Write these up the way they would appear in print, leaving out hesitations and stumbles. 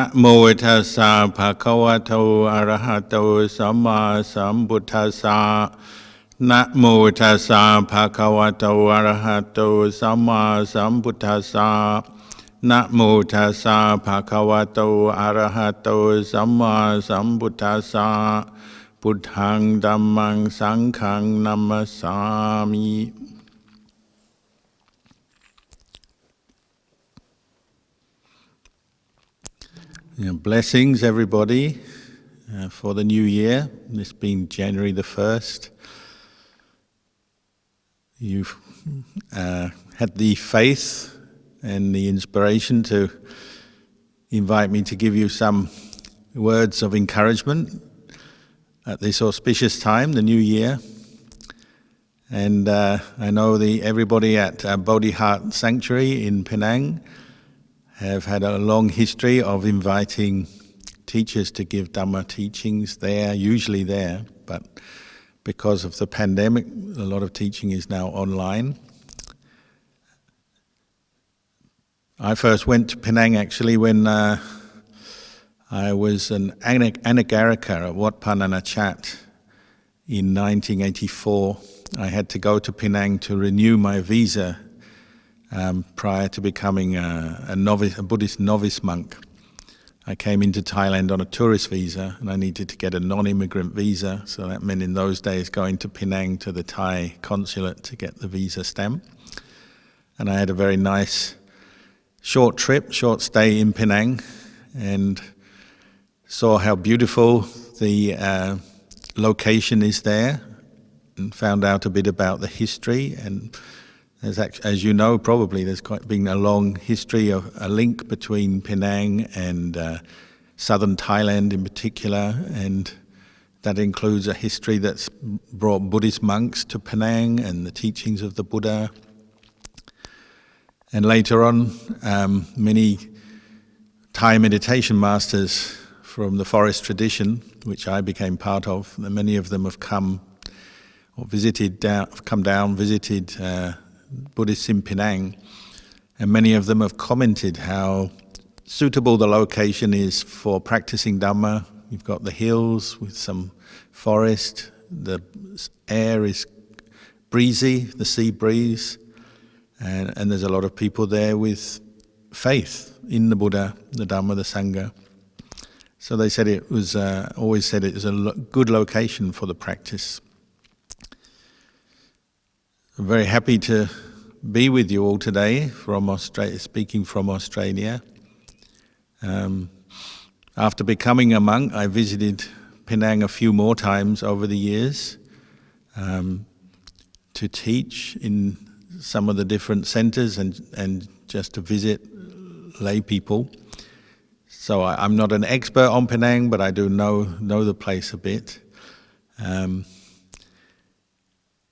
นะโมตัสสะภะคะวะโตอะระหะโตสัมมาสัมพุทธัสสะนะโมตัสสะภะคะวะโตอะระหะโตสัมมาสัมพุทธัสสะนะโมตัสสะภะคะวะโตอะระหะโตสัมมาสัมพุทธัสสะพุทธังธัมมังสังฆังนัมมัสสามิ Blessings, everybody, for the new year. This being January the 1st. You've had the faith and the inspiration to invite me to give you some words of encouragement at this auspicious time, the new year. And I know everybody at Bodhi Heart Sanctuary in Penang have had a long history of inviting teachers to give Dhamma teachings there, usually there, but because of the pandemic, a lot of teaching is now online. I first went to Penang actually when I was an Anagarika at Wat Pananachat in 1984. I had to go to Penang to renew my visa prior to becoming a Buddhist novice monk. I came into Thailand on a tourist visa and I needed to get a non-immigrant visa, so that meant in those days going to Penang to the Thai consulate to get the visa stamp. And I had a very nice short stay in Penang, and saw how beautiful the location is there, and found out a bit about the history. And as you know, probably there's been a long history of a link between Penang and southern Thailand in particular, and that includes a history that's brought Buddhist monks to Penang and the teachings of the Buddha. And later on, many Thai meditation masters from the forest tradition, which I became part of, many of them have come down, visited Buddhists in Penang, and many of them have commented how suitable the location is for practicing Dhamma. You've got the hills with some forest, the air is breezy, the sea breeze, and there's a lot of people there with faith in the Buddha, the Dhamma, the Sangha. So they said always said it was a good location for the practice. I'm very happy to be with you all today from Australia, speaking from Australia. After becoming a monk, I visited Penang a few more times over the years to teach in some of the different centres and just to visit lay people. So I'm not an expert on Penang, but I do know the place a bit.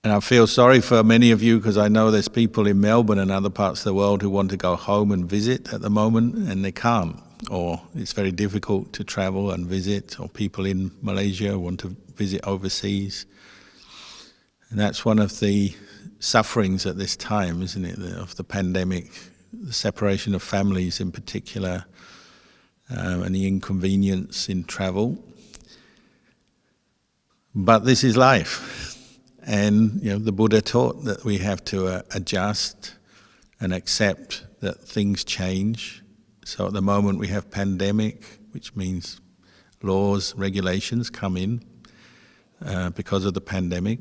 And I feel sorry for many of you because I know there's people in Melbourne and other parts of the world who want to go home and visit at the moment and they can't, or it's very difficult to travel and visit, or people in Malaysia want to visit overseas. And that's one of the sufferings at this time, isn't it, of the pandemic, the separation of families in particular, and the inconvenience in travel. But this is life. And the Buddha taught that we have to adjust and accept that things change. So at the moment we have pandemic, which means laws, regulations come in because of the pandemic.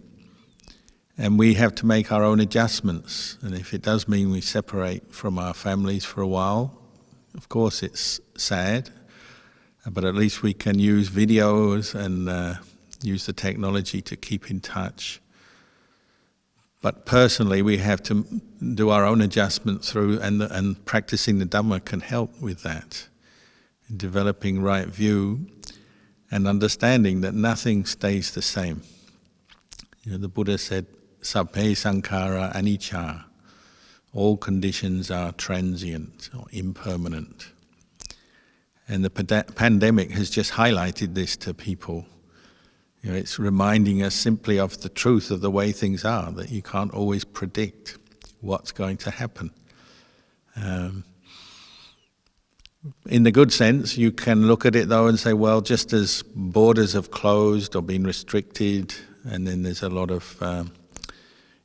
And we have to make our own adjustments. And if it does mean we separate from our families for a while, of course it's sad, but at least we can use videos and use the technology to keep in touch. But personally, we have to do our own adjustment through, and practicing the Dhamma can help with that, in developing right view and understanding that nothing stays the same. The Buddha said, "Sabbhe sankhara anicca." All conditions are transient or impermanent. And the pandemic has just highlighted this to people. It's reminding us simply of the truth of the way things are, that you can't always predict what's going to happen. In the good sense, you can look at it though and say, well, just as borders have closed or been restricted, and then there's a lot of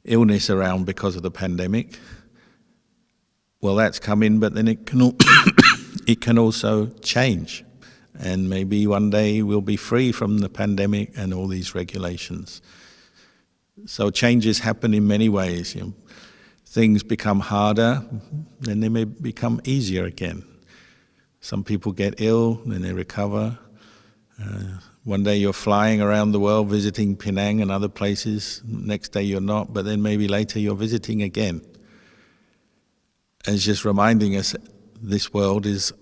illness around because of the pandemic, well, that's come in, but then it can it can also change. And maybe one day we'll be free from the pandemic and all these regulations. So changes happen in many ways. Things become harder, then they may become easier again. Some people get ill, then they recover. One day you're flying around the world visiting Penang and other places, next day you're not, but then maybe later you're visiting again. And it's just reminding us this world is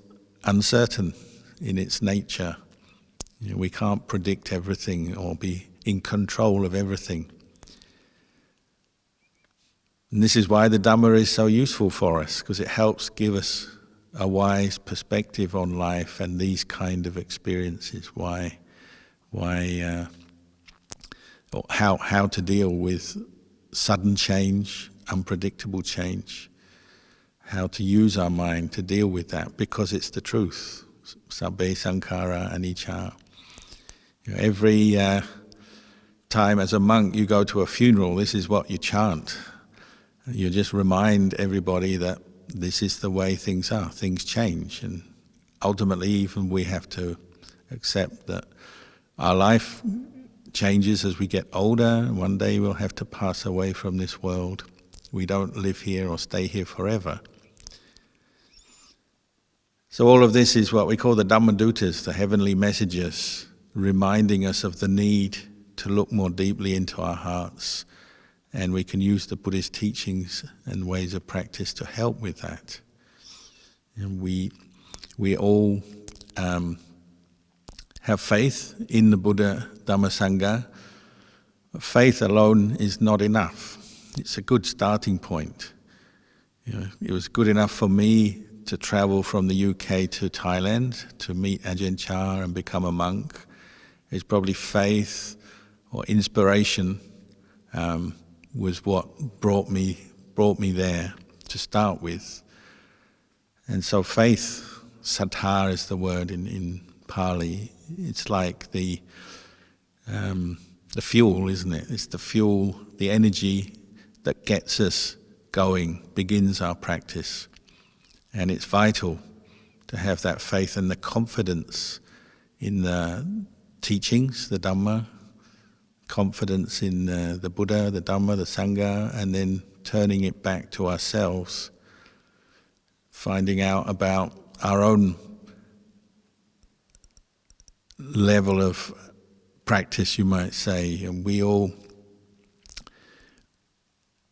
uncertain in its nature. We can't predict everything or be in control of everything. And this is why the Dhamma is so useful for us, because it helps give us a wise perspective on life and these kind of experiences. How to deal with sudden change, unpredictable change. How to use our mind to deal with that, because it's the truth. Sabbe sankhara anicca. Every time as a monk you go to a funeral, this is what you chant. You just remind everybody that this is the way things are. Things change, and ultimately even we have to accept that our life changes as we get older. One day we'll have to pass away from this world. We don't live here or stay here forever. So all of this is what we call the Dhammadutas, the heavenly messengers, reminding us of the need to look more deeply into our hearts. And we can use the Buddhist teachings and ways of practice to help with that. And we all have faith in the Buddha, Dhamma, Sangha. Faith alone is not enough. It's a good starting point. It was good enough for me to travel from the UK to Thailand to meet Ajahn and become a monk. It's probably faith or inspiration was what brought me there to start with. And so faith, saddha is the word in Pali. It's like the fuel, isn't it? It's the fuel, the energy that gets us going, begins our practice. And it's vital to have that faith and the confidence in the teachings, the Dhamma, confidence in the Buddha, the Dhamma, the Sangha, and then turning it back to ourselves, finding out about our own level of practice, you might say. And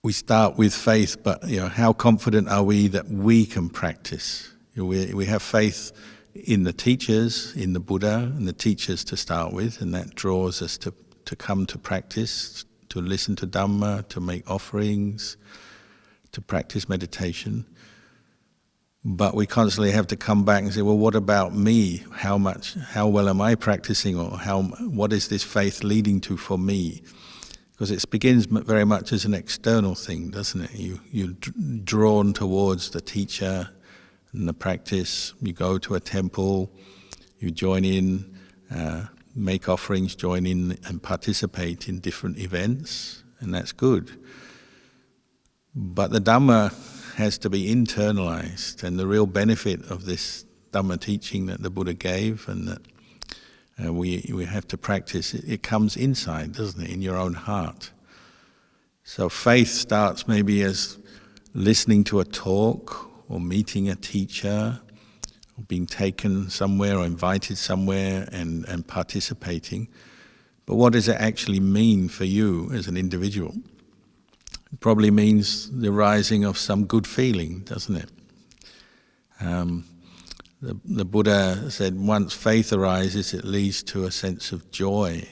we start with faith, but how confident are we that we can practice? We have faith in the teachers, in the Buddha and the teachers to start with, and that draws us to come to practice, to listen to Dhamma, to make offerings, to practice meditation. But we constantly have to come back and say, well, what about me? How well am I practicing, or what is this faith leading to for me? Because it begins very much as an external thing, doesn't it? You're drawn towards the teacher and the practice. You go to a temple, you join in, make offerings, join in and participate in different events, and that's good. But the Dhamma has to be internalized, and the real benefit of this Dhamma teaching that the Buddha gave and that we have to practice, it comes inside, doesn't it, in your own heart. So faith starts maybe as listening to a talk or meeting a teacher, or being taken somewhere or invited somewhere and participating. But what does it actually mean for you as an individual? It probably means the rising of some good feeling, doesn't it? The Buddha said once faith arises, it leads to a sense of joy,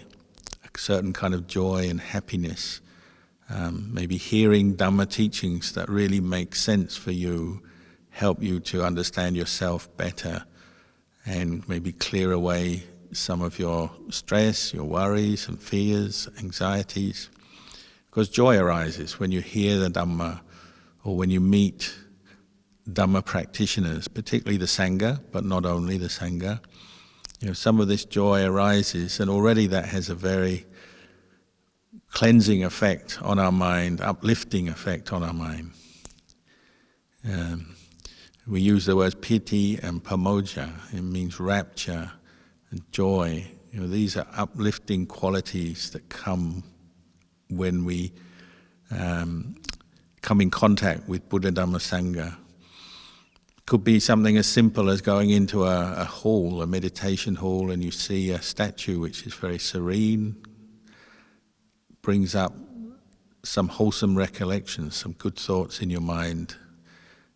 a certain kind of joy and happiness. Maybe hearing Dhamma teachings that really make sense for you, help you to understand yourself better, and maybe clear away some of your stress, your worries and fears, anxieties. Because joy arises when you hear the Dhamma, or when you meet Dhamma practitioners, particularly the Sangha, but not only the Sangha, some of this joy arises, and already that has a very cleansing effect on our mind, uplifting effect on our mind. We use the words piti and pamoja. It means rapture and joy. These are uplifting qualities that come when we come in contact with Buddha, Dhamma, Sangha. Could be something as simple as going into a hall, a meditation hall, and you see a statue which is very serene, brings up some wholesome recollections, some good thoughts in your mind.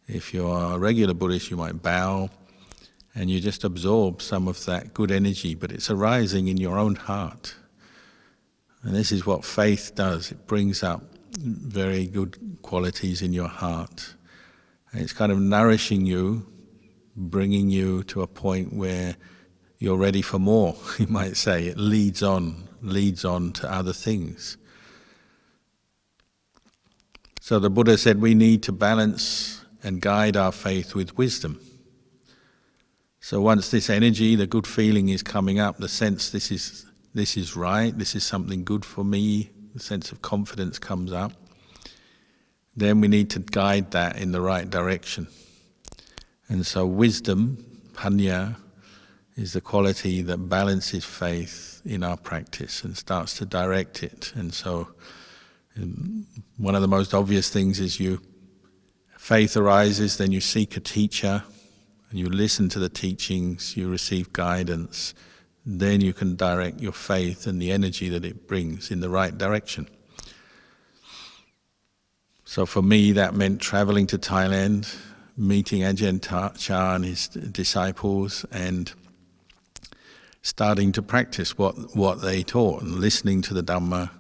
If you're a regular Buddhist, you might bow, and you just absorb some of that good energy, but it's arising in your own heart. And this is what faith does. It brings up very good qualities in your heart. And it's kind of nourishing you, bringing you to a point where you're ready for more, you might say. It leads on to other things. So the Buddha said we need to balance and guide our faith with wisdom. So once this energy, the good feeling is coming up, the sense this is right, this is something good for me, the sense of confidence comes up, then we need to guide that in the right direction. And so wisdom, panya, is the quality that balances faith in our practice and starts to direct it. And so one of the most obvious things is faith arises, then you seek a teacher, and you listen to the teachings, you receive guidance, then you can direct your faith and the energy that it brings in the right direction. So for me, that meant traveling to Thailand, meeting Ajahn Chah and his disciples, and starting to practice what they taught and listening to the Dhamma.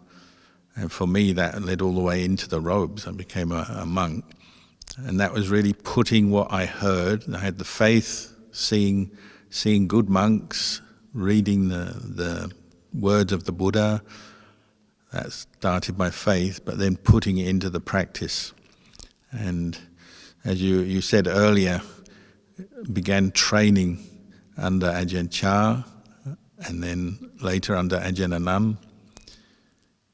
And for me, that led all the way into the robes. I became a monk. And that was really putting what I heard. I had the faith, seeing good monks, reading the words of the Buddha. That started my faith, but then putting it into the practice. And as you said earlier, began training under Ajahn Chah, and then later under Ajahn Anand.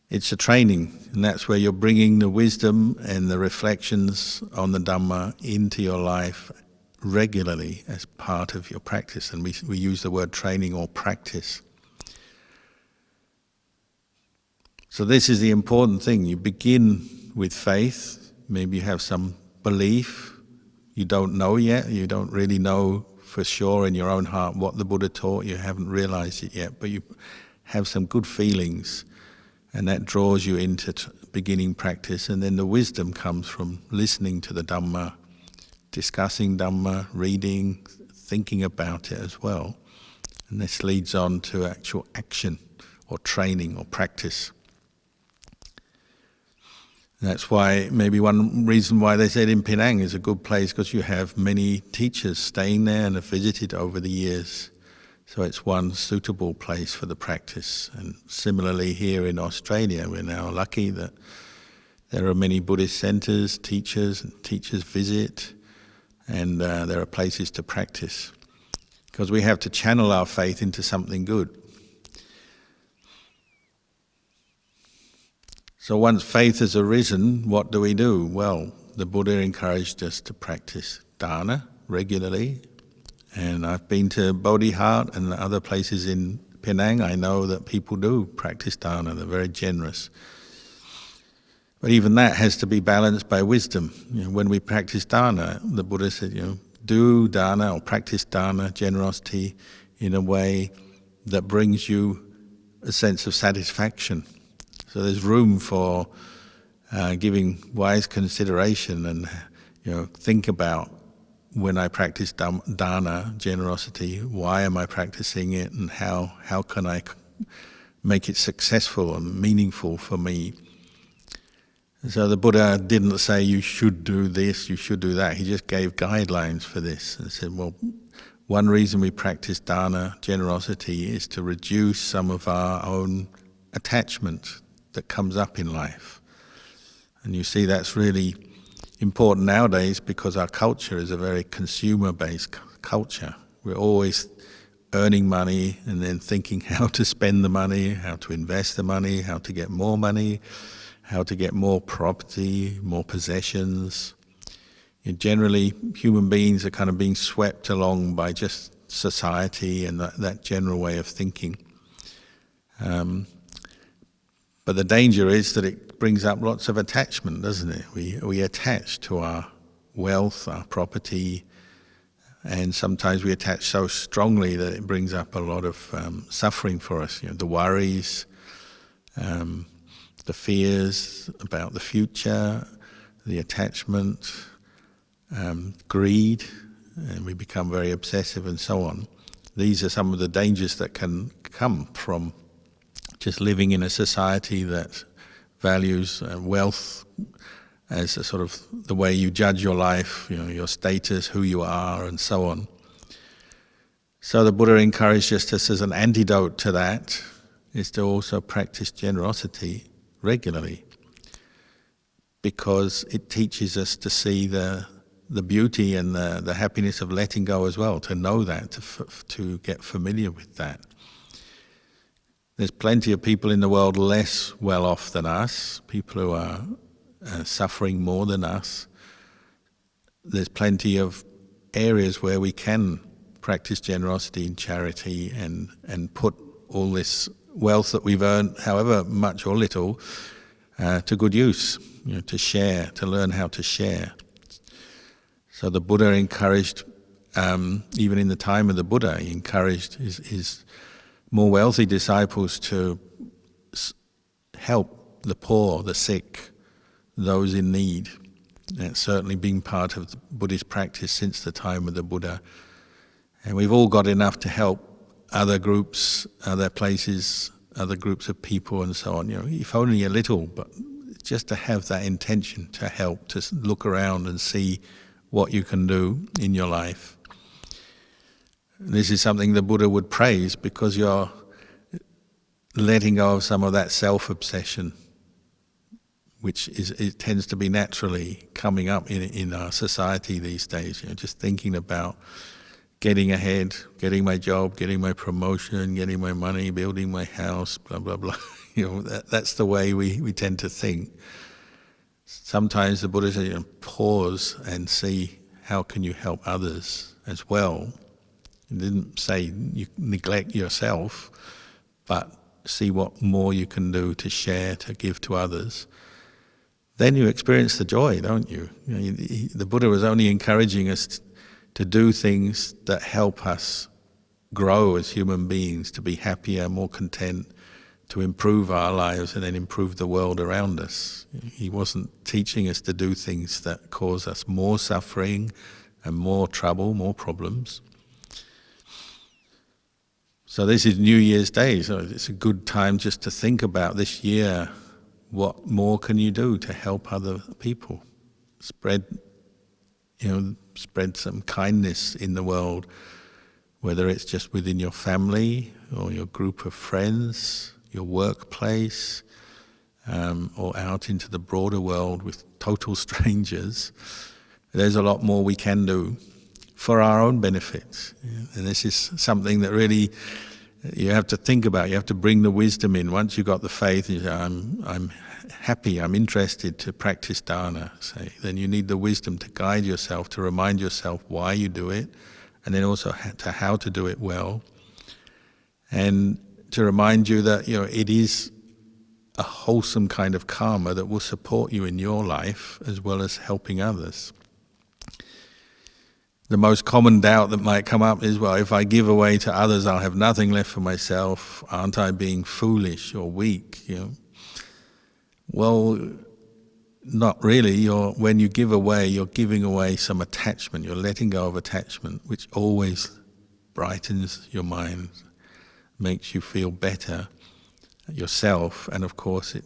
It's a training, and that's where you're bringing the wisdom and the reflections on the Dhamma into your life regularly as part of your practice. And we use the word training or practice. So this is the important thing. You begin with faith. Maybe you have some belief. You don't know yet. You don't really know for sure in your own heart what the Buddha taught. You haven't realized it yet, but you have some good feelings. And that draws you into beginning practice. And then the wisdom comes from listening to the Dhamma, discussing Dhamma, reading, thinking about it as well. And this leads on to actual action or training or practice. That's why, maybe one reason why they said in Penang is a good place, because you have many teachers staying there and have visited over the years. So it's one suitable place for the practice. And similarly here in Australia, we're now lucky that there are many Buddhist centres, teachers visit, and there are places to practice. Because we have to channel our faith into something good. So once faith has arisen, what do we do? Well, the Buddha encouraged us to practice Dhana regularly. And I've been to Bodhi Heart and other places in Penang. I know that people do practice Dhana. They're very generous. But even that has to be balanced by wisdom. When we practice Dhana, the Buddha said, do Dhana or practice Dhana, generosity, in a way that brings you a sense of satisfaction. So there's room for giving wise consideration and think about, when I practice Dhana, generosity, why am I practicing it, and how can I make it successful and meaningful for me? And so the Buddha didn't say you should do this, you should do that. He just gave guidelines for this and said, well, one reason we practice Dhana, generosity, is to reduce some of our own attachment that comes up in life. And you see that's really important nowadays because our culture is a very consumer-based culture. We're always earning money and then thinking how to spend the money, how to invest the money, how to get more money, how to get more property, more possessions. Generally, human beings are kind of being swept along by just society and that general way of thinking. But the danger is that it brings up lots of attachment, doesn't it? We attach to our wealth, our property, and sometimes we attach so strongly that it brings up a lot of suffering for us. The worries, the fears about the future, the attachment, greed, and we become very obsessive and so on. These are some of the dangers that can come from just living in a society that values wealth as a sort of the way you judge your life, your status, who you are, and so on. So the Buddha encouraged us as an antidote to that is to also practice generosity regularly, because it teaches us to see the beauty and the happiness of letting go as well, to know that, to get familiar with that. There's plenty of people in the world less well off than us, people who are suffering more than us. There's plenty of areas where we can practice generosity and charity and put all this wealth that we've earned, however much or little, to good use, to share, to learn how to share. So the Buddha encouraged, even in the time of the Buddha, he encouraged his more wealthy disciples to help the poor, the sick, those in need. That's certainly been part of the Buddhist practice since the time of the Buddha. And we've all got enough to help other groups, other places, other groups of people and so on. If only a little, but just to have that intention to help, to look around and see what you can do in your life. This is something the Buddha would praise, because you're letting go of some of that self-obsession, which it tends to be naturally coming up in our society these days. Just thinking about getting ahead, getting my job, getting my promotion, getting my money, building my house, blah, blah, blah. That's the way we tend to think. Sometimes the Buddha says, pause and see how can you help others as well. He didn't say you neglect yourself, but see what more you can do to share, to give to others. Then you experience the joy, don't you? The Buddha was only encouraging us to do things that help us grow as human beings, to be happier, more content, to improve our lives and then improve the world around us. He wasn't teaching us to do things that cause us more suffering and more trouble, more problems. So this is New Year's Day, so it's a good time just to think about this year. What more can you do to help other people? Spread some kindness in the world, whether it's just within your family or your group of friends, your workplace, or out into the broader world with total strangers. There's a lot more we can do for our own benefit. And this is something that really you have to think about. You have to bring the wisdom in. Once you've got the faith, you say, I'm happy, I'm interested to practice Dhana, say. Then you need the wisdom to guide yourself, to remind yourself why you do it, and then also to how to do it well. And to remind you that it is a wholesome kind of karma that will support you in your life as well as helping others. The most common doubt that might come up is, well, if I give away to others, I'll have nothing left for myself. Aren't I being foolish or weak? Well, not really. When you give away, you're giving away some attachment. You're letting go of attachment, which always brightens your mind, makes you feel better yourself, and of course it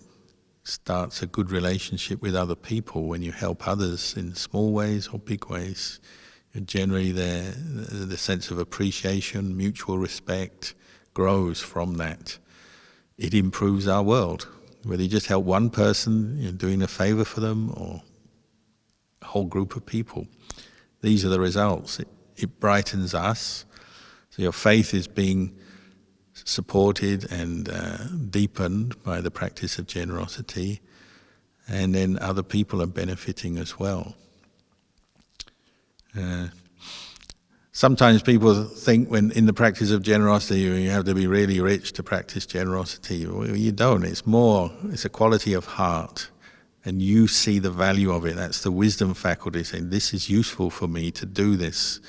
starts a good relationship with other people when you help others in small ways or big ways. Generally the sense of appreciation, mutual respect grows from that. It improves our world. Whether you just help one person, doing a favor for them, or whole group of people. These are the results. It brightens us. So your faith is being supported and deepened by the practice of generosity, and then other people are benefiting as well. Sometimes people think when in the practice of generosity you have to be really rich to practice generosity. Well, you don't. It's a quality of heart, and you see the value of it. That's the wisdom faculty saying, this is useful for me to do this.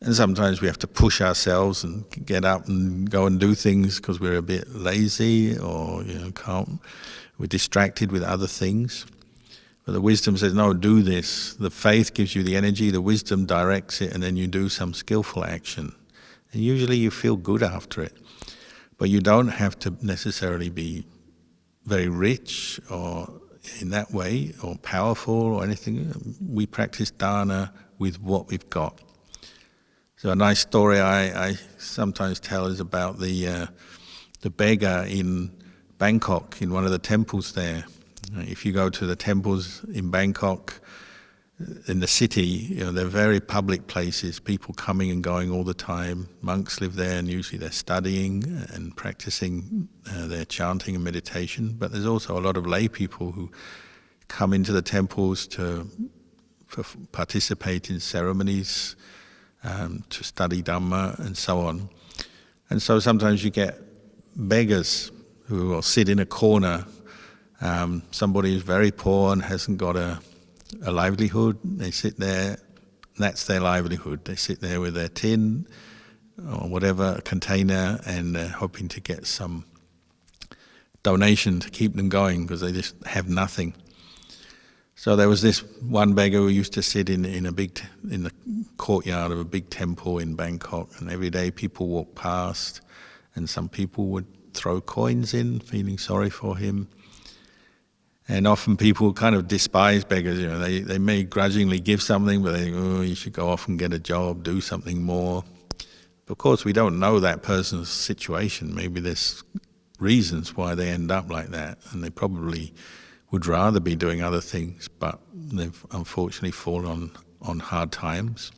And sometimes we have to push ourselves and get up and go and do things because we're a bit lazy or we're distracted with other things. But the wisdom says, no, do this. The faith gives you the energy, the wisdom directs it, and then you do some skillful action. And usually you feel good after it. But you don't have to necessarily be very rich or in that way or powerful or anything. We practice Dhana with what we've got. So a nice story I sometimes tell is about the beggar in Bangkok, in one of the temples there. If you go to the temples in Bangkok, in the city, they're very public places, people coming and going all the time. Monks live there and usually they're studying and practicing their chanting and meditation. But there's also a lot of lay people who come into the temples to participate in ceremonies, to study Dhamma and so on. And so sometimes you get beggars who will sit in a corner. Somebody who's very poor and hasn't got a livelihood, they sit there, that's their livelihood. They sit there with their tin or whatever container and they're hoping to get some donation to keep them going because they just have nothing. So there was this one beggar who used to sit in the courtyard of a big temple in Bangkok, and every day people walked past and some people would throw coins in, feeling sorry for him. And often people kind of despise beggars. They may grudgingly give something, but they think, oh, you should go off and get a job, do something more. But of course, we don't know that person's situation. Maybe there's reasons why they end up like that, and they probably would rather be doing other things, but they've unfortunately fallen on hard times.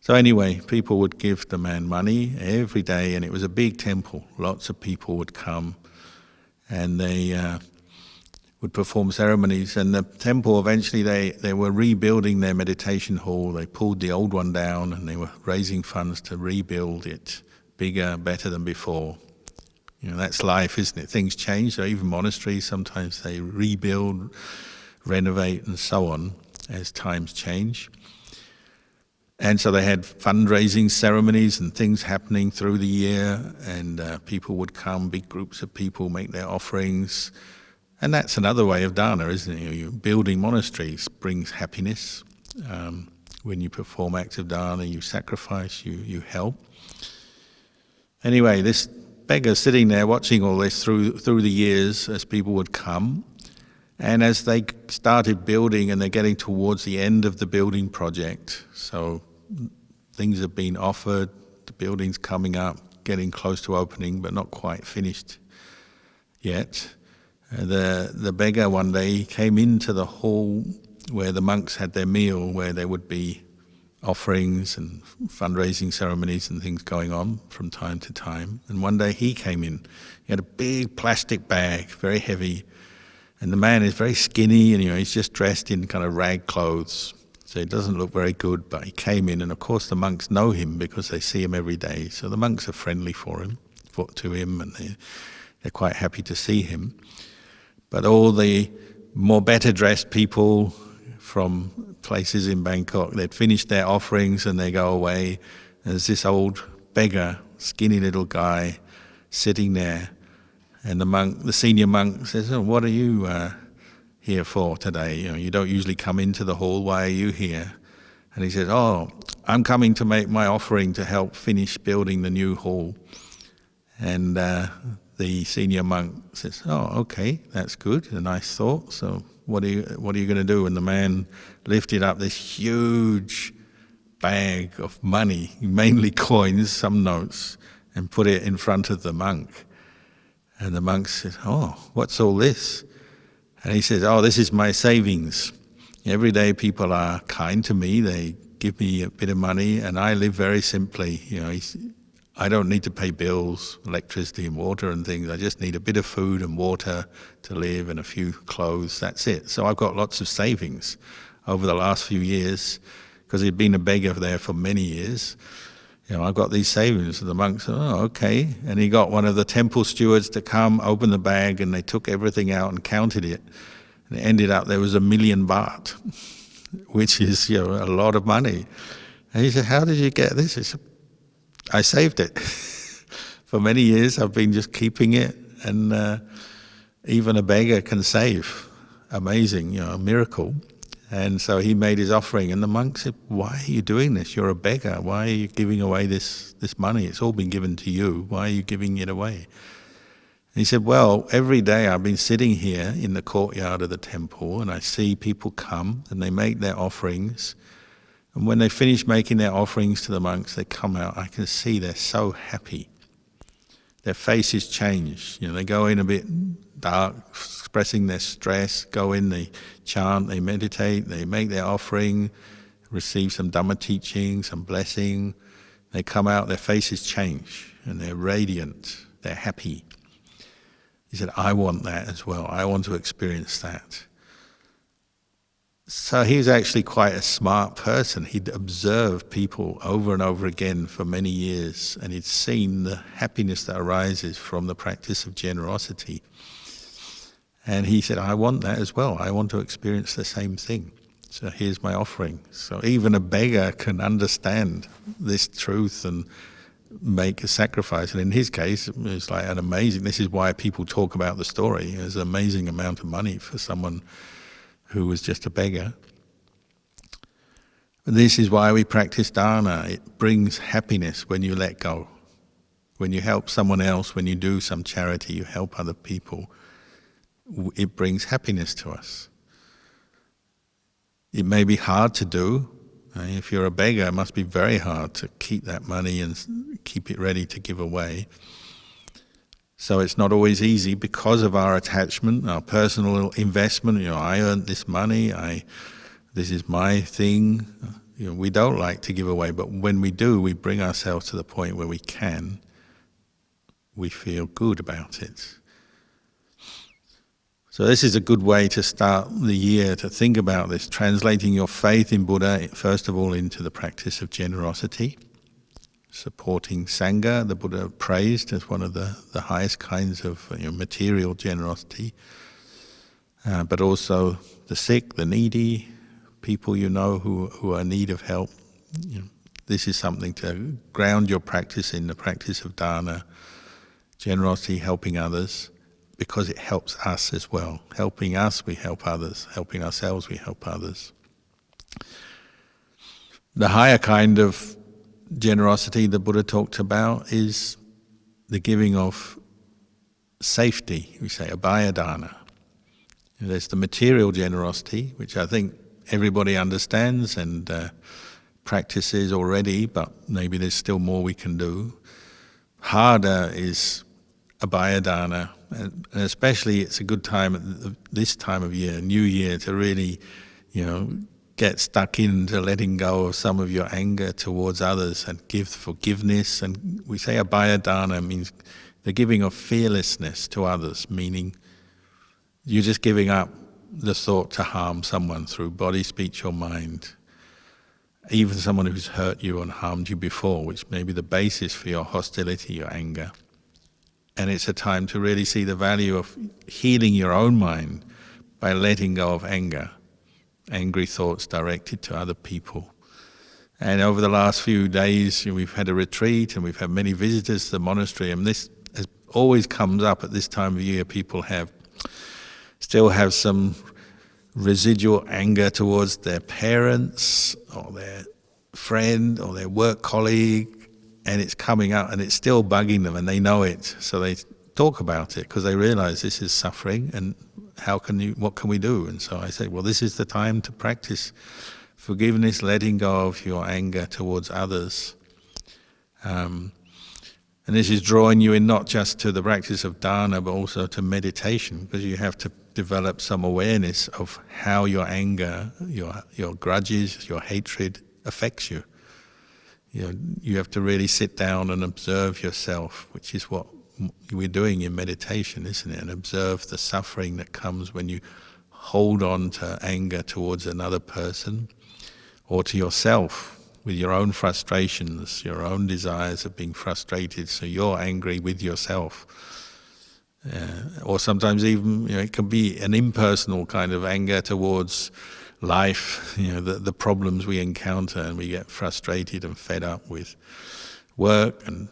So anyway, people would give the man money every day, and it was a big temple. Lots of people would come, and they would perform ceremonies. And the temple, eventually they were rebuilding their meditation hall. They pulled the old one down, and they were raising funds to rebuild it bigger, better than before. That's life, isn't it? Things change. So even monasteries, sometimes they rebuild, renovate, and so on as times change. And so they had fundraising ceremonies and things happening through the year, and people would come, big groups of people make their offerings. And that's another way of Dhana, isn't it? You building monasteries brings happiness. When you perform acts of Dhana, you sacrifice, you help. Anyway, this beggar sitting there watching all this through the years as people would come, and as they started building and they're getting towards the end of the building project, so things have been offered, the building's coming up, getting close to opening but not quite finished yet. The beggar one day came into the hall where the monks had their meal, where there would be offerings and fundraising ceremonies and things going on from time to time. And one day he came in. He had a big plastic bag, very heavy. And the man is very skinny and he's just dressed in kind of rag clothes. So he doesn't look very good, but he came in, and of course the monks know him because they see him every day. So the monks are friendly to him, and they're quite happy to see him. But all the more better dressed people from places in Bangkok, they'd finished their offerings and they go away. And there's this old beggar, skinny little guy, sitting there. And the senior monk says, "Oh, what are you here for today? You don't usually come into the hall. Why are you here?" And he says, "Oh, I'm coming to make my offering to help finish building the new hall." And the senior monk says, "Oh, okay, that's good, a nice thought. So what are you going to do?" And the man lifted up this huge bag of money, mainly coins, some notes, and put it in front of the monk. And the monk said, "Oh, what's all this?" And he says, "Oh, this is my savings. Every day people are kind to me, they give me a bit of money, and I live very simply. I don't need to pay bills, electricity and water and things. I just need a bit of food and water to live and a few clothes, that's it. So I've got lots of savings over the last few years, because he'd been a beggar there for many years. I've got these savings. And the monk said, oh, okay. And he got one of the temple stewards to come, open the bag, and they took everything out and counted it. And it ended up there was 1 million baht, which is a lot of money. And he said, how did you get this? He said, I saved it. For many years I've been just keeping it, and even a beggar can save. Amazing, a miracle. And so he made his offering, and the monk said, why are you doing this? You're a beggar. Why are you giving away this money? It's all been given to you. Why are you giving it away? And he said, well, every day I've been sitting here in the courtyard of the temple, and I see people come and they make their offerings. And when they finish making their offerings to the monks, they come out. I can see they're so happy. Their faces change. They go in a bit dark, expressing their stress, go in, they chant, they meditate, they make their offering, receive some Dhamma teaching, some blessing. They come out, their faces change, and they're radiant, they're happy. He said, I want that as well. I want to experience that. So he was actually quite a smart person. He'd observed people over and over again for many years, and he'd seen the happiness that arises from the practice of generosity. And he said, I want that as well. I want to experience the same thing. So here's my offering. So even a beggar can understand this truth and make a sacrifice. And in his case, it's like an amazing, this is why people talk about the story. There's an amazing amount of money for someone who was just a beggar. And this is why we practice Dhana. It brings happiness when you let go. When you help someone else, when you do some charity, you help other people, it brings happiness to us. It may be hard to do. If you're a beggar, it must be very hard to keep that money and keep it ready to give away. So it's not always easy because of our attachment, our personal investment. I earned this money, this is my thing. We don't like to give away, but when we do, we bring ourselves to the point where we can. We feel good about it. So this is a good way to start the year, to think about this, translating your faith in Buddha, first of all, into the practice of generosity. Supporting Sangha, the Buddha praised as one of the highest kinds of material generosity, but also the sick, the needy, people who are in need of help. This is something to ground your practice in, the practice of Dhana, generosity, helping others, because it helps us as well. Helping us, we help others. Helping ourselves, we help others. The higher kind of generosity the Buddha talked about is the giving of safety. We say abhaya dana. There's the material generosity, which I think everybody understands and practices already, but maybe there's still more we can do. Harder is abhaya dana, and especially it's a good time at this time of year, New Year, to really, get stuck into letting go of some of your anger towards others and give forgiveness. And we say abhaya dana means the giving of fearlessness to others, meaning you're just giving up the thought to harm someone through body, speech or mind, even someone who's hurt you and harmed you before, which may be the basis for your hostility, your anger. And it's a time to really see the value of healing your own mind by letting go of anger, angry thoughts directed to other people. And over the last few days, we've had a retreat and we've had many visitors to the monastery, and this always comes up at this time of year. People still have some residual anger towards their parents or their friend or their work colleague, and it's coming up and it's still bugging them and they know it, so they talk about it because they realize this is suffering and what can we do? And so I say, well, this is the time to practice forgiveness, letting go of your anger towards others. And this is drawing you in not just to the practice of Dhana, but also to meditation, because you have to develop some awareness of how your anger, your grudges, your hatred affects you. You have to really sit down and observe yourself, which is what we're doing in meditation, isn't it? And observe the suffering that comes when you hold on to anger towards another person or to yourself, with your own frustrations, your own desires of being frustrated, so you're angry with yourself. Or sometimes even, it can be an impersonal kind of anger towards life, the problems we encounter, and we get frustrated and fed up with work and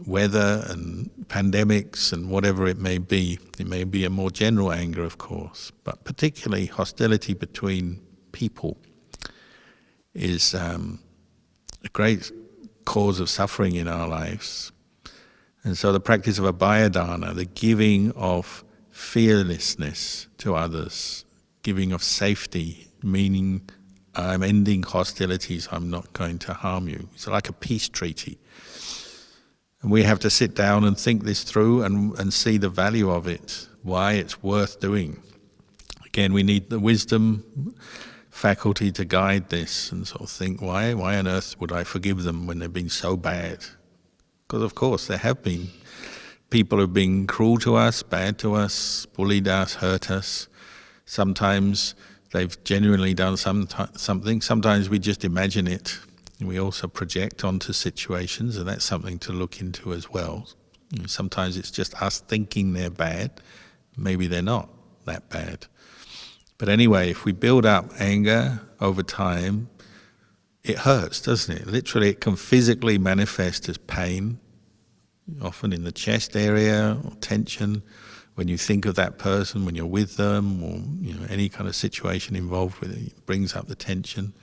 weather and pandemics and whatever it may be. It may be a more general anger, of course, but particularly hostility between people is a great cause of suffering in our lives. And so the practice of abhaya-dana, the giving of fearlessness to others, giving of safety, meaning I'm ending hostilities, I'm not going to harm you. It's like a peace treaty. And we have to sit down and think this through and see the value of it, why it's worth doing. Again, we need the wisdom faculty to guide this and sort of think, why on earth would I forgive them when they've been so bad? Because of course there have been people who've been cruel to us, bad to us, bullied us, hurt us. Sometimes they've genuinely done something. Sometimes we just imagine it. And we also project onto situations, and that's something to look into as well. Sometimes it's just us thinking they're bad. Maybe they're not that bad. But anyway, if we build up anger over time, it hurts, doesn't it? Literally, it can physically manifest as pain, often in the chest area, or tension, when you think of that person, when you're with them, or any kind of situation involved with it, it brings up the tension.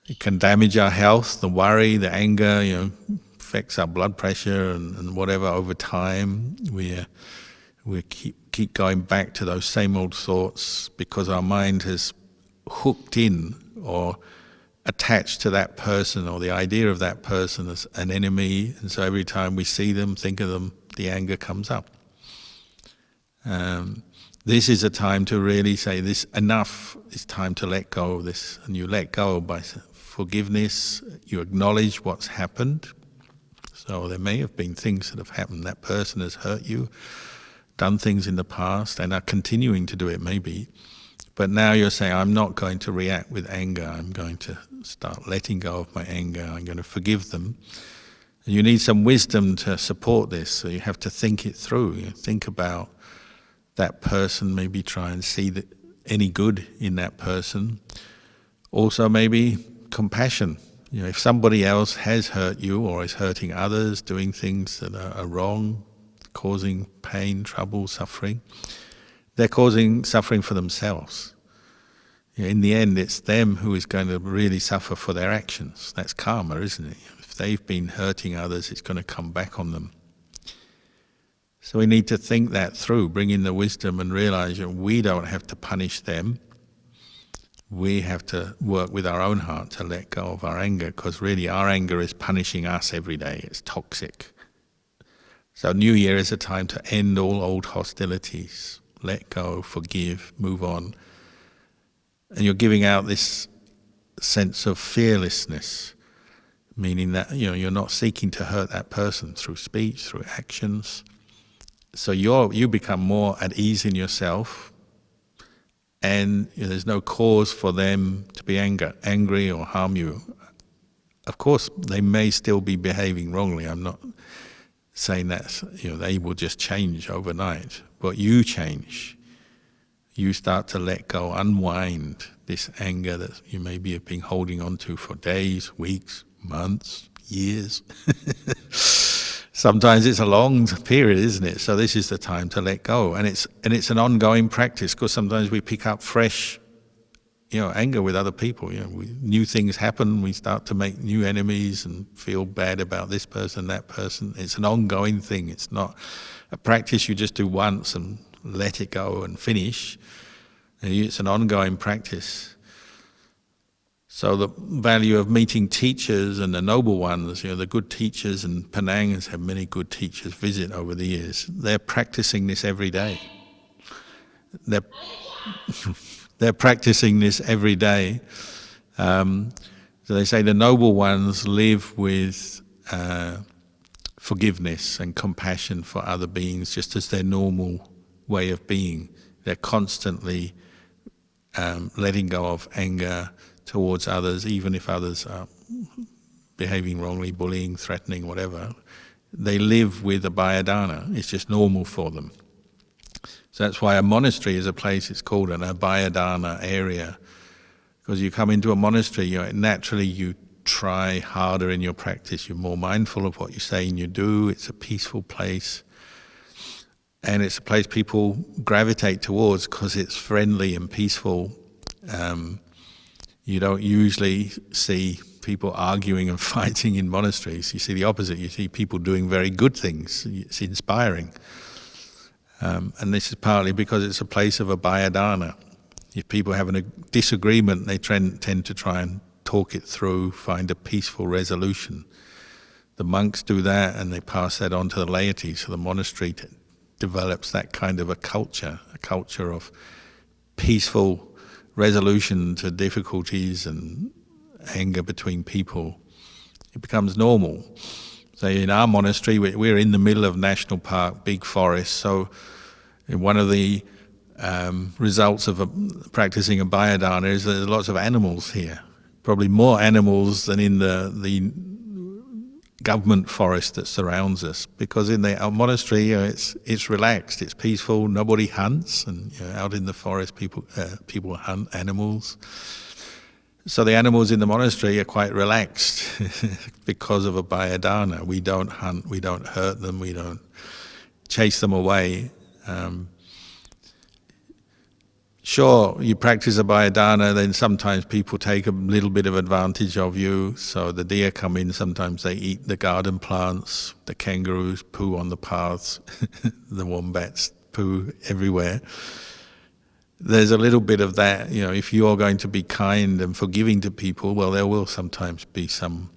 It can damage our health, the worry, the anger, affects our blood pressure and whatever over time. We keep going back to those same old thoughts because our mind has hooked in or attached to that person or the idea of that person as an enemy, and so every time we see them, think of them, the anger comes up. This is a time to really say, this enough, it's time to let go of this. And you let go by forgiveness, you acknowledge what's happened. So there may have been things that have happened, that person has hurt you, done things in the past and are continuing to do it maybe, but now you're saying, I'm not going to react with anger, I'm going to start letting go of my anger, I'm going to forgive them. And you need some wisdom to support this, so you have to think it through. Think about that person, maybe try and see any good in that person. Also maybe compassion. If somebody else has hurt you or is hurting others, doing things that are wrong, causing pain, trouble, suffering, they're causing suffering for themselves. In the end, it's them who is going to really suffer for their actions. That's karma, isn't it? If they've been hurting others, it's going to come back on them. So we need to think that through, bring in the wisdom and realize that we don't have to punish them. We have to work with our own heart to let go of our anger, because really our anger is punishing us every day. It's toxic. So New Year is a time to end all old hostilities, let go, forgive, move on. And you're giving out this sense of fearlessness, meaning that you're not seeking to hurt that person through speech, through actions. So you become more at ease in yourself, and there's no cause for them to be angry or harm you. Of course, they may still be behaving wrongly. I'm not saying that they will just change overnight, but you change. You start to let go, unwind this anger that you maybe have been holding on to for days, weeks, months, years. Sometimes it's a long period, isn't it? So this is the time to let go, and it's an ongoing practice, because sometimes we pick up fresh, anger with other people. New things happen, we start to make new enemies and feel bad about this person, that person. It's an ongoing thing. It's not a practice you just do once and let it go and finish. It's an ongoing practice. So the value of meeting teachers and the noble ones, the good teachers, and Penang has had many good teachers visit over the years. They're practicing this every day. They're practicing this every day. So they say the noble ones live with forgiveness and compassion for other beings, just as their normal way of being. They're constantly letting go of anger towards others, even if others are behaving wrongly, bullying, threatening, whatever. They live with abhaya-dana. It's just normal for them. So that's why a monastery is a place, it's called an abhaya-dana area. Because you come into a monastery, naturally you try harder in your practice. You're more mindful of what you say and you do. It's a peaceful place. And it's a place people gravitate towards because it's friendly and peaceful. You don't usually see people arguing and fighting in monasteries. You see the opposite. You see people doing very good things. It's inspiring. And this is partly because it's a place of abhaya-dana. If people have a disagreement, they tend to try and talk it through, find a peaceful resolution. The monks do that and they pass that on to the laity. So the monastery develops that kind of a culture of peaceful resolution to difficulties and anger between people. It becomes normal. So in our monastery, we're in the middle of national park, big forest. So one of the results of practicing abhaya-dana is that there's lots of animals here. Probably more animals than in the government forest that surrounds us. Because in our monastery, it's relaxed, it's peaceful. Nobody hunts, and out in the forest, people hunt animals. So the animals in the monastery are quite relaxed because of abhaya-dana. We don't hunt, we don't hurt them, we don't chase them away. Sure, you practice abhaya-dana, then sometimes people take a little bit of advantage of you. So the deer come in, sometimes they eat the garden plants, the kangaroos poo on the paths, the wombats poo everywhere. There's a little bit of that, if you're going to be kind and forgiving to people, well, there will sometimes be some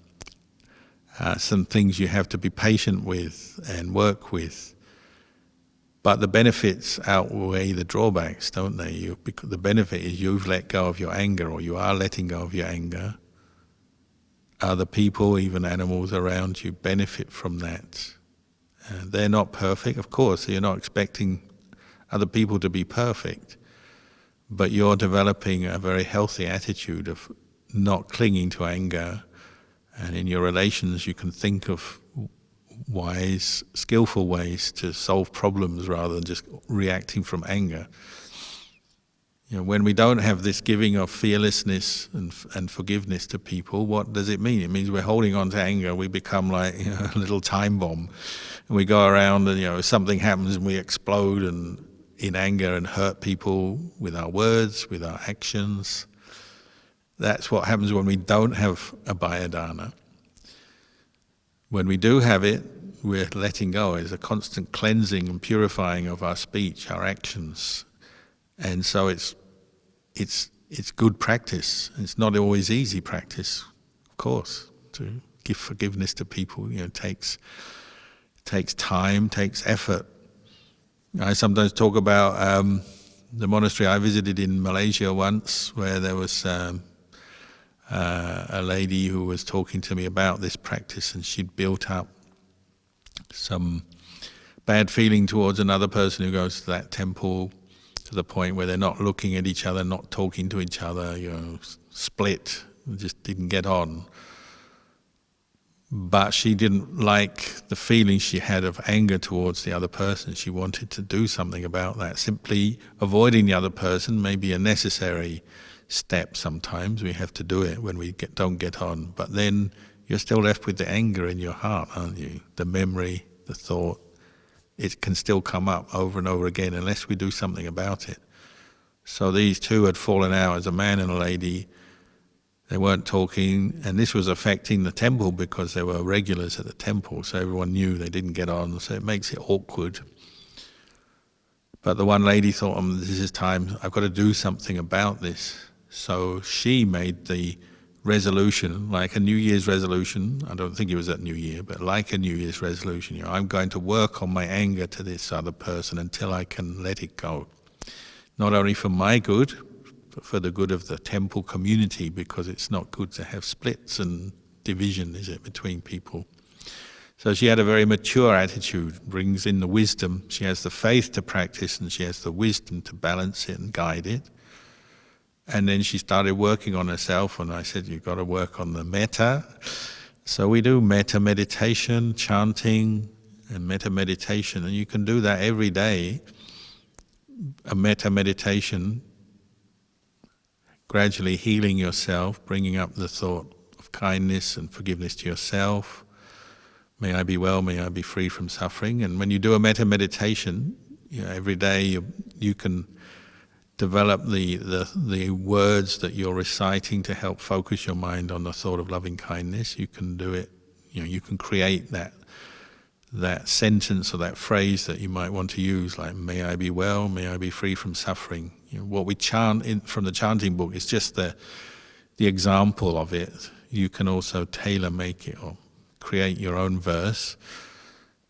things you have to be patient with and work with. But the benefits outweigh the drawbacks, don't they? Because the benefit is you've let go of your anger, or you are letting go of your anger. Other people, even animals around you, benefit from that. They're not perfect, of course, so you're not expecting other people to be perfect. But you're developing a very healthy attitude of not clinging to anger. And in your relations, you can think of wise, skillful ways to solve problems rather than just reacting from anger. When we don't have this giving of fearlessness and forgiveness to people, what does it mean? It means we're holding on to anger. We become like a little time bomb, and we go around and something happens and we explode and in anger and hurt people with our words, with our actions. That's what happens when we don't have abhaya-dana. When we do have it, we're letting go. It's a constant cleansing and purifying of our speech, our actions. And so it's good practice. It's not always easy practice, of course. To give forgiveness to people, takes time, takes effort. I sometimes talk about the monastery I visited in Malaysia once, where there was a lady who was talking to me about this practice, and she'd built up some bad feeling towards another person who goes to that temple, to the point where they're not looking at each other, not talking to each other, split, just didn't get on. But she didn't like the feeling she had of anger towards the other person. She wanted to do something about that. Simply avoiding the other person may be a necessary step sometimes. We have to do it when we don't get on. But then you're still left with the anger in your heart, aren't you? The memory, the thought. It can still come up over and over again unless we do something about it. So these two had fallen out as a man and a lady. They weren't talking, and this was affecting the temple because there were regulars at the temple, so everyone knew they didn't get on, so it makes it awkward. But the one lady thought, this is time, I've got to do something about this. So she made the resolution, like a New Year's resolution. I don't think it was at New Year, but like a New Year's resolution, you know, I'm going to work on my anger to this other person until I can let it go. Not only for my good, but for the good of the temple community, because it's not good to have splits and division, is it, between people. So she had a very mature attitude, brings in the wisdom. She has the faith to practice, and she has the wisdom to balance it and guide it. And then she started working on herself, and I said, you've got to work on the metta. So we do metta meditation, chanting, and metta meditation, and you can do that every day. A metta meditation, gradually healing yourself, bringing up the thought of kindness and forgiveness to yourself. May I be well, may I be free from suffering. And when you do a metta meditation, you know, every day you can develop the words that you're reciting to help focus your mind on the thought of loving kindness. You can do it, you know, you can create that sentence or that phrase that you might want to use, like, may I be well, may I be free from suffering. You know, what we chant from the chanting book is just the example of it. You can also tailor make it or create your own verse.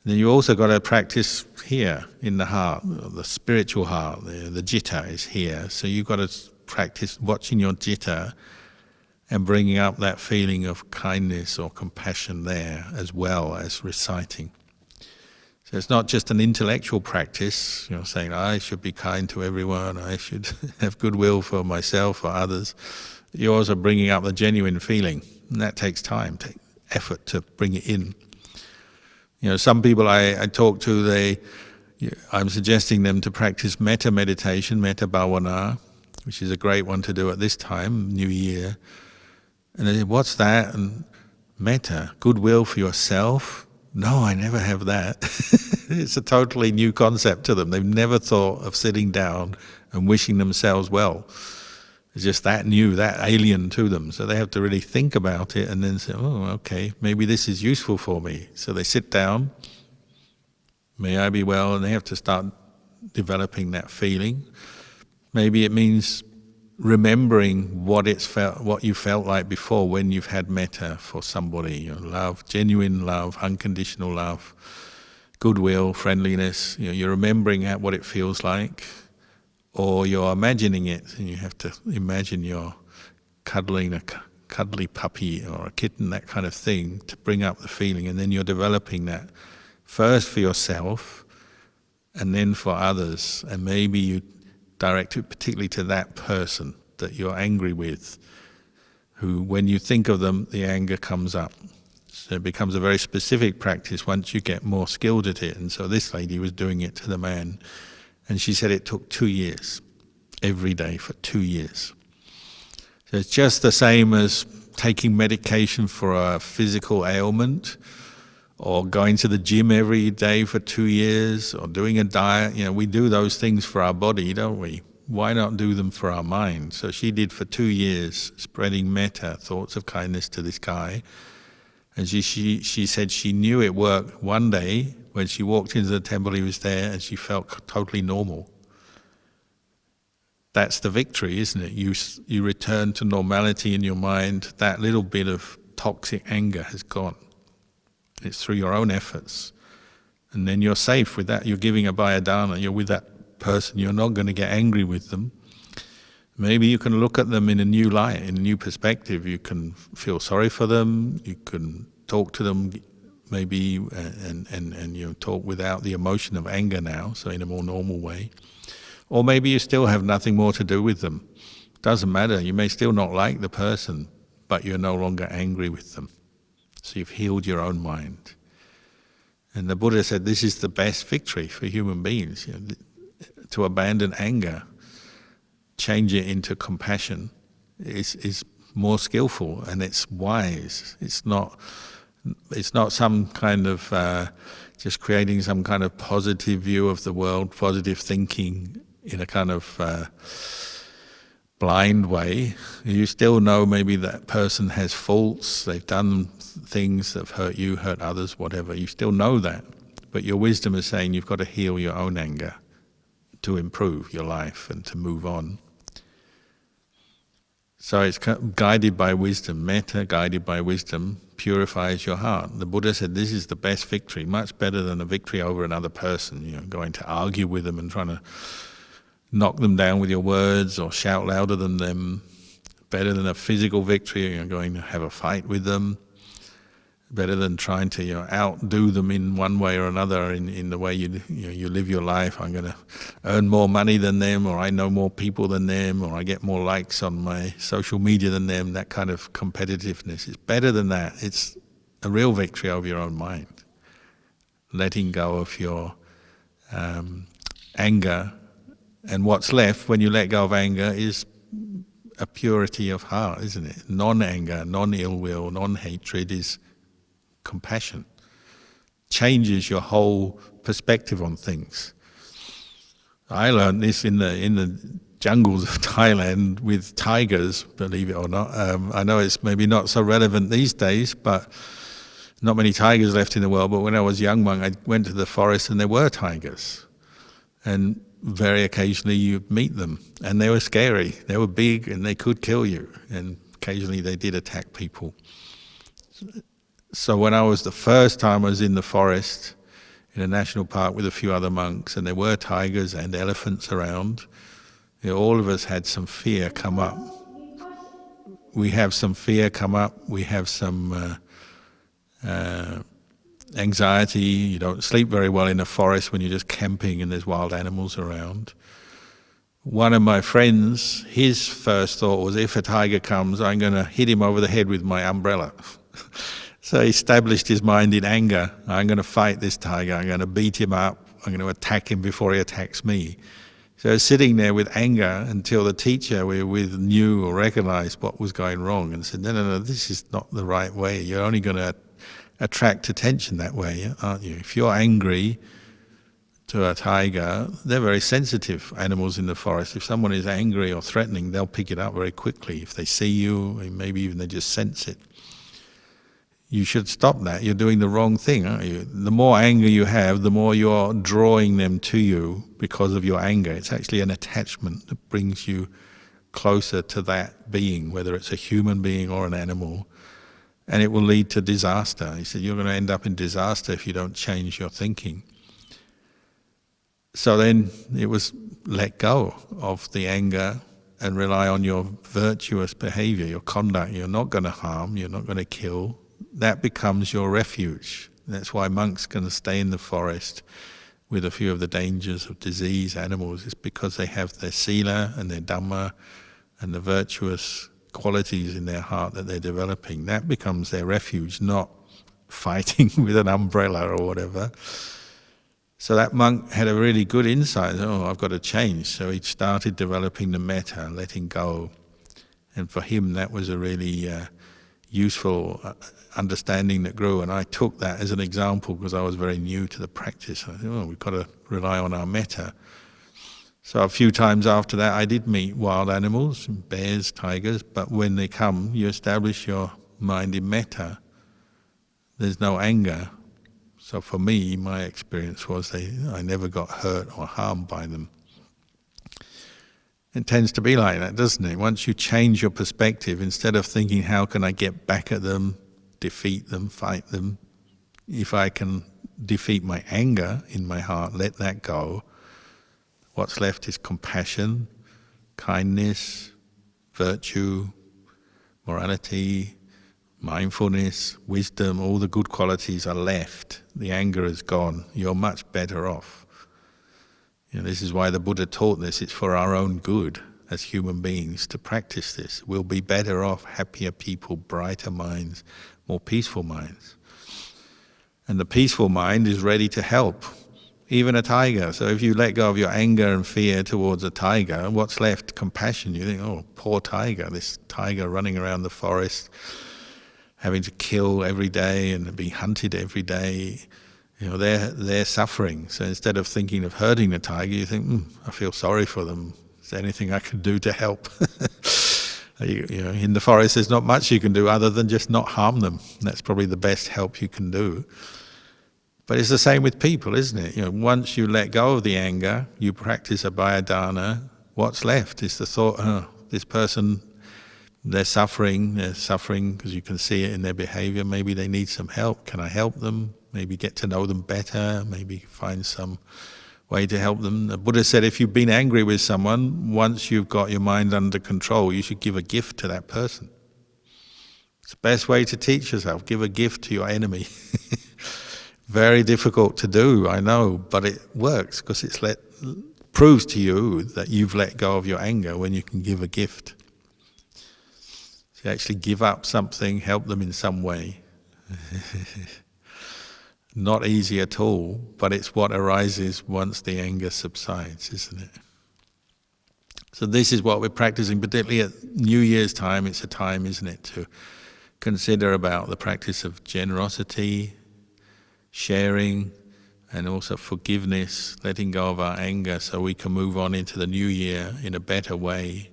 Then you also got to practice here in the heart, the spiritual heart. The citta is here, so you've got to practice watching your citta and bringing up that feeling of kindness or compassion there, as well as reciting. So it's not just an intellectual practice, you know, saying I should be kind to everyone, I should have goodwill for myself or others. You're also bringing up the genuine feeling, and that takes time, takes effort to bring it in. You know, some people I talk to, I'm suggesting them to practice metta meditation, metta bhavana, which is a great one to do at this time, New Year. And they say, what's that? And metta, goodwill for yourself? No, I never have that. It's a totally new concept to them. They've never thought of sitting down and wishing themselves well. It's just that new, that alien to them. So they have to really think about it and then say, oh, okay, maybe this is useful for me. So they sit down, may I be well, and they have to start developing that feeling. Maybe it means remembering what you felt like before when you've had metta for somebody. You know, love, genuine love, unconditional love, goodwill, friendliness. You know, you're remembering what it feels like. Or you're imagining it, and you have to imagine you're cuddling a cuddly puppy or a kitten, that kind of thing, to bring up the feeling. And then you're developing that first for yourself and then for others. And maybe you direct it particularly to that person that you're angry with, who, when you think of them, the anger comes up. So it becomes a very specific practice once you get more skilled at it. And so this lady was doing it to the man. And she said it took 2 years, every day for 2 years. So it's just the same as taking medication for a physical ailment, or going to the gym every day for 2 years, or doing a diet. You know, we do those things for our body, don't we? Why not do them for our mind? So she did for 2 years, spreading metta, thoughts of kindness to this guy. And she said she knew it worked one day. When she walked into the temple, he was there, and she felt totally normal. That's the victory, isn't it? You return to normality in your mind. That little bit of toxic anger has gone. It's through your own efforts. And then you're safe with that. You're giving a Dhana. You're with that person. You're not going to get angry with them. Maybe you can look at them in a new light, in a new perspective. You can feel sorry for them. You can talk to them, maybe, and you know, talk without the emotion of anger now, so in a more normal way. Or maybe you still have nothing more to do with them. Doesn't matter. You may still not like the person, but you're no longer angry with them. So you've healed your own mind. And the Buddha said this is the best victory for human beings, you know, to abandon anger, change it into compassion is more skillful, and it's wise. It's not some kind of just creating some kind of positive view of the world, positive thinking in a kind of blind way. You still know maybe that person has faults, they've done things that have hurt you, hurt others, whatever. You still know that, but your wisdom is saying you've got to heal your own anger to improve your life and to move on. So it's guided by wisdom. Metta, guided by wisdom, purifies your heart. The Buddha said this is the best victory, much better than a victory over another person, going to argue with them and trying to knock them down with your words or shout louder than them. Better than a physical victory, going to have a fight with them. Better than trying to outdo them in one way or another in the way you live your life. I'm going to earn more money than them, or I know more people than them, or I get more likes on my social media than them. That kind of competitiveness is better than that. It's a real victory over your own mind. Letting go of your anger, and what's left when you let go of anger is a purity of heart, isn't it? Non-anger, non-ill will, non-hatred is compassion. Changes your whole perspective on things. I learned this in the jungles of Thailand with tigers, believe it or not. I know it's maybe not so relevant these days, but not many tigers left in the world. But when I was a young monk, I went to the forest and there were tigers. And very occasionally you'd meet them. And they were scary. They were big and they could kill you. And occasionally they did attack people. So when the first time I was in the forest, in a national park with a few other monks, and there were tigers and elephants around, all of us had some fear come up. We have some fear come up, we have some anxiety, you don't sleep very well in a forest when you're just camping and there's wild animals around. One of my friends, his first thought was, if a tiger comes, I'm going to hit him over the head with my umbrella. So he established his mind in anger. I'm going to fight this tiger. I'm going to beat him up. I'm going to attack him before he attacks me. So sitting there with anger until the teacher we were with knew or recognized what was going wrong and said, no, this is not the right way. You're only going to attract attention that way, aren't you? If you're angry to a tiger, they're very sensitive animals in the forest. If someone is angry or threatening, they'll pick it up very quickly. If they see you, maybe even they just sense it. You should stop that. You're doing the wrong thing, aren't you? The more anger you have, the more you're drawing them to you because of your anger. It's actually an attachment that brings you closer to that being, whether it's a human being or an animal, and it will lead to disaster. He said, you're going to end up in disaster if you don't change your thinking. So then it was let go of the anger and rely on your virtuous behavior, your conduct. You're not going to harm, you're not going to kill. That becomes your refuge. That's why monks can stay in the forest with a few of the dangers of disease, animals. It's because they have their sila and their Dhamma and the virtuous qualities in their heart that they're developing. That becomes their refuge, not fighting with an umbrella or whatever. So that monk had a really good insight. I've got to change. So he started developing the metta, letting go. And for him, that was a really useful understanding that grew, and I took that as an example because I was very new to the practice. I thought, we've got to rely on our metta. So a few times after that I did meet wild animals, bears, tigers, but when they come, you establish your mind in metta. There's no anger. So for me, my experience was I never got hurt or harmed by them. It tends to be like that, doesn't it? Once you change your perspective, instead of thinking, how can I get back at them, defeat them, fight them, if I can defeat my anger in my heart, let that go, what's left is compassion, kindness, virtue, morality, mindfulness, wisdom. All the good qualities are left. The anger is gone. You're much better off. This is why the Buddha taught this. It's for our own good as human beings to practice this. We'll be better off, happier people, brighter minds, more peaceful minds. And the peaceful mind is ready to help, even a tiger. So if you let go of your anger and fear towards a tiger, what's left? Compassion. You think, oh, poor tiger, this tiger running around the forest, having to kill every day and be hunted every day. They're suffering. So instead of thinking of hurting the tiger, you think, I feel sorry for them. Is there anything I can do to help? In the forest, there's not much you can do other than just not harm them. That's probably the best help you can do. But it's the same with people, isn't it? Once you let go of the anger, you practice abhaya Dhana, what's left is the thought, this person they're suffering because you can see it in their behavior. Maybe they need some help. Can I help them? Maybe get to know them better, maybe find some way to help them. The Buddha said if you've been angry with someone, once you've got your mind under control, you should give a gift to that person. It's the best way to teach yourself. Give a gift to your enemy. Very difficult to do, I know, but it works because proves to you that you've let go of your anger when you can give a gift. So you actually give up something, help them in some way. Not easy at all, but it's what arises once the anger subsides, isn't it? So this is what we're practicing, particularly at New Year's time. It's a time, isn't it, to consider about the practice of generosity, sharing, and also forgiveness, letting go of our anger so we can move on into the new year in a better way,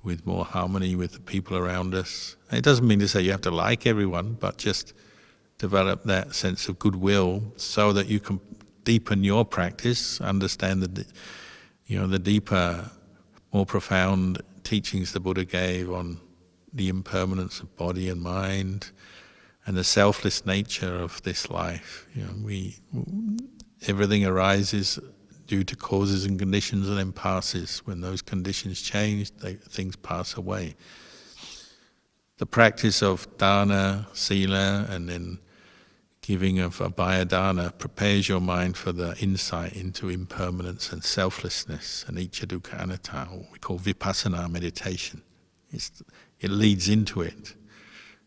with more harmony with the people around us. And it doesn't mean to say you have to like everyone, but just develop that sense of goodwill so that you can deepen your practice, understand the deeper, more profound teachings the Buddha gave on the impermanence of body and mind, and the selfless nature of this life. Everything arises due to causes and conditions and then passes. When those conditions change, things pass away. The practice of Dhana, Sila, and then giving of Abhaya Dhana prepares your mind for the insight into impermanence and selflessness and Anicca Dukkha Anatta, what we call Vipassana meditation. It leads into it.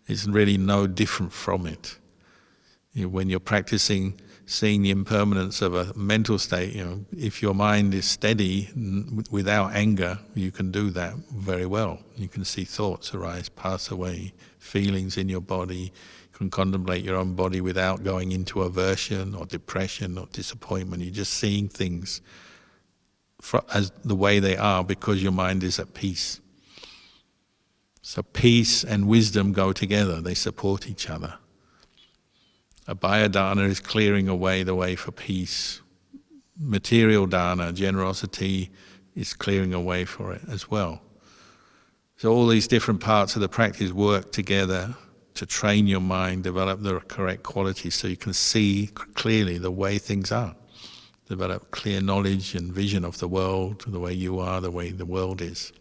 It's really no different from it. When you're practicing seeing the impermanence of a mental state, if your mind is steady without anger, you can do that very well. You can see thoughts arise, pass away, feelings in your body. You can contemplate your own body without going into aversion or depression or disappointment. You're just seeing things as the way they are because your mind is at peace. So peace and wisdom go together, they support each other. Abhaya Dhana is clearing away the way for peace. Material Dhana, generosity, is clearing away for it as well. So all these different parts of the practice work together to train your mind, develop the correct qualities so you can see clearly the way things are. Develop clear knowledge and vision of the world, the way you are, the way the world is.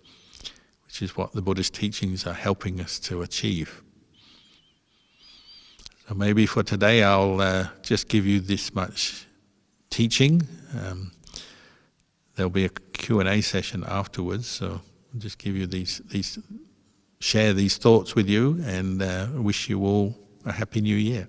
Which is what the Buddhist teachings are helping us to achieve. So maybe for today I'll just give you this much teaching. There'll be a Q&A session afterwards, so I'll just give you share these thoughts with you, and wish you all a happy new year.